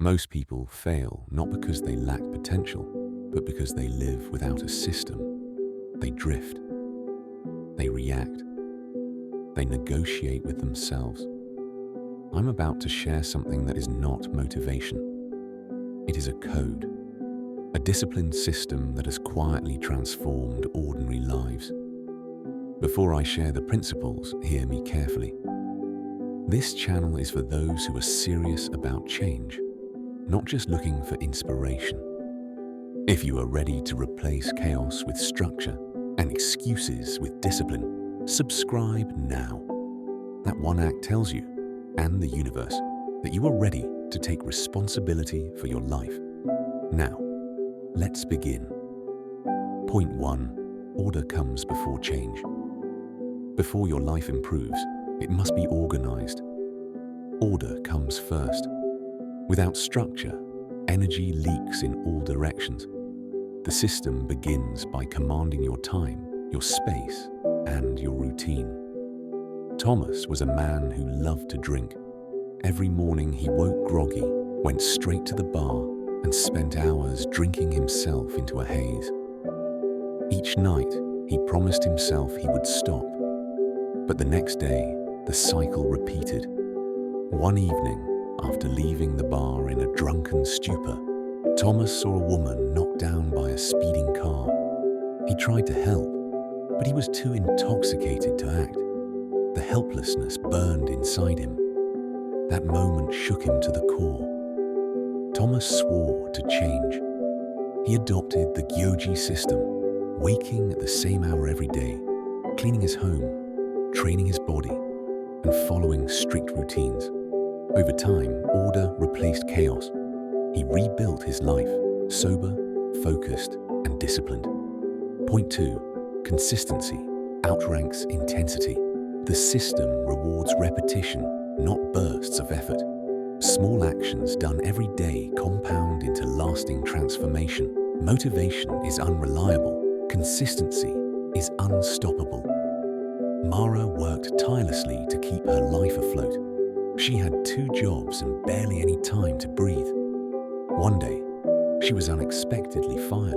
Most people fail not because they lack potential, but because they live without a system. They drift, they react, they negotiate with themselves. I'm about to share something that is not motivation. It is a code, a disciplined system that has quietly transformed ordinary lives. Before I share the principles, hear me carefully. This channel is for those who are serious about change, not just looking for inspiration. If you are ready to replace chaos with structure and excuses with discipline, subscribe now. That one act tells you, and the universe, that you are ready to take responsibility for your life. Now, let's begin. Point 1. Order comes before change. Before your life improves, it must be organized. Order comes first. Without structure, energy leaks in all directions. The system begins by commanding your time, your space, and your routine. Thomas was a man who loved to drink. Every morning he woke groggy, went straight to the bar, and spent hours drinking himself into a haze. Each night, he promised himself he would stop. But the next day, the cycle repeated. One evening, after leaving the bar in a drunken stupor, Thomas saw a woman knocked down by a speeding car. He tried to help, but he was too intoxicated to act. The helplessness burned inside him. That moment shook him to the core. Thomas swore to change. He adopted the Gyoji System, waking at the same hour every day, cleaning his home, training his body, and following strict routines. Over time, order replaced chaos. He rebuilt his life, sober, focused, and disciplined. Point 2. Consistency outranks intensity. The system rewards repetition, not bursts of effort. Small actions done every day compound into lasting transformation. Motivation is unreliable. Consistency is unstoppable. Mara worked tirelessly to keep her life afloat. She had 2 jobs and barely any time to breathe. One day, she was unexpectedly fired.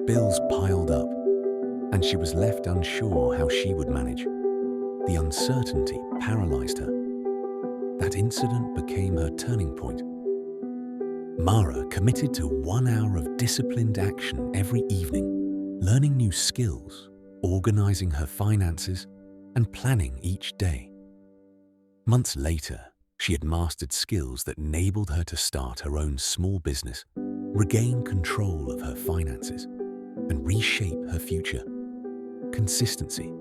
Bills piled up, and she was left unsure how she would manage. The uncertainty paralyzed her. That incident became her turning point. Mara committed to 1 hour of disciplined action every evening, learning new skills, organizing her finances, and planning each day. Months later, she had mastered skills that enabled her to start her own small business, regain control of her finances, and reshape her future. Consistency,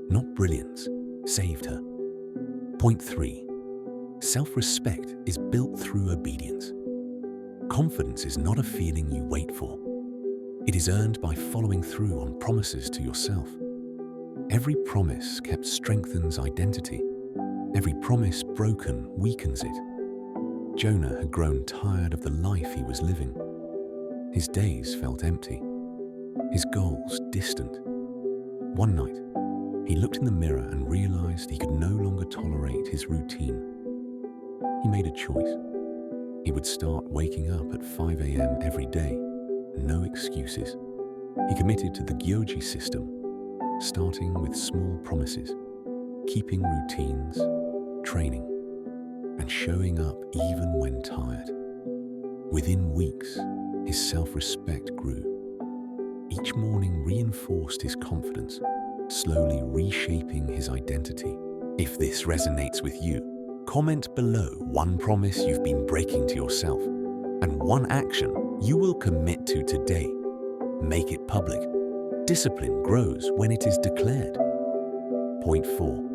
not brilliance, saved her. Point 3. Self-respect is built through obedience. Confidence is not a feeling you wait for. It is earned by following through on promises to yourself. Every promise kept strengthens identity. Every promise broken weakens it. Jonah had grown tired of the life he was living. His days felt empty, his goals distant. One night, he looked in the mirror and realized he could no longer tolerate his routine. He made a choice. He would start waking up at 5 a.m. every day, no excuses. He committed to the Gyoji System, starting with small promises, keeping routines, training, and showing up even when tired. Within weeks, his self-respect grew. Each morning reinforced his confidence, slowly reshaping his identity. If this resonates with you, comment below one promise you've been breaking to yourself and one action you will commit to today. Make it public. Discipline grows when it is declared. Point 4.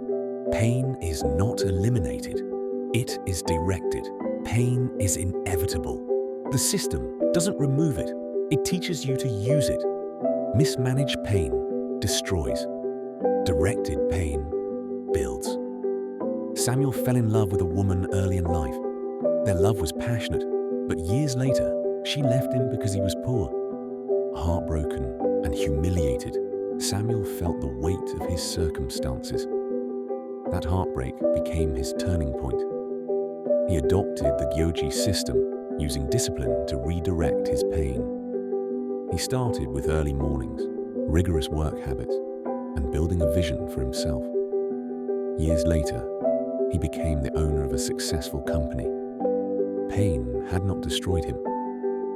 Pain is not eliminated. It is directed. Pain is inevitable. The system doesn't remove it. It teaches you to use it. Mismanaged pain destroys. Directed pain builds. Samuel fell in love with a woman early in life. Their love was passionate, but years later, she left him because he was poor. Heartbroken and humiliated, Samuel felt the weight of his circumstances. That heartbreak became his turning point. He adopted the Gyoji System, using discipline to redirect his pain. He started with early mornings, rigorous work habits, and building a vision for himself. Years later, he became the owner of a successful company. Pain had not destroyed him.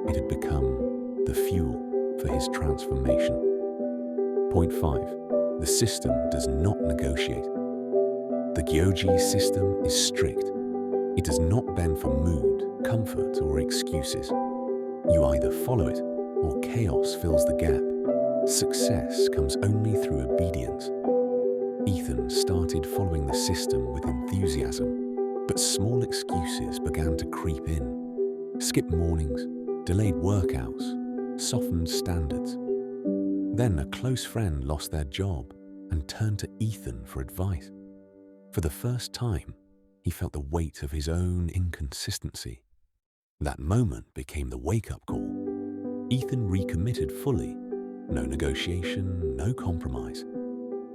It had become the fuel for his transformation. Point 5. The system does not negotiate. The Gyoji system is strict. It does not bend for mood, comfort, or excuses. You either follow it, or chaos fills the gap. Success comes only through obedience. Ethan started following the system with enthusiasm, but small excuses began to creep in. Skipped mornings, delayed workouts, softened standards. Then a close friend lost their job and turned to Ethan for advice. For the first time, he felt the weight of his own inconsistency. That moment became the wake-up call. Ethan recommitted fully. No negotiation, no compromise.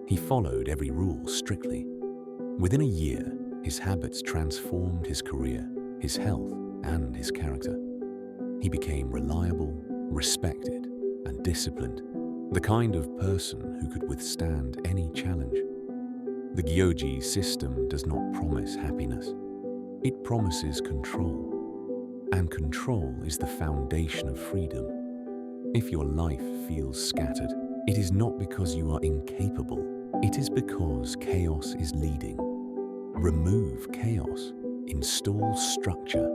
He followed every rule strictly. Within a year, his habits transformed his career, his health, and his character. He became reliable, respected, and disciplined, the kind of person who could withstand any challenge. The Gyoji system does not promise happiness. It promises control. And control is the foundation of freedom. If your life feels scattered, it is not because you are incapable. It is because chaos is leading. Remove chaos. Install structure.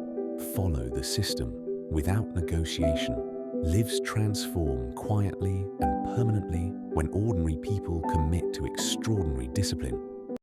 Follow the system without negotiation. Lives transform quietly and permanently when ordinary people commit to extraordinary discipline.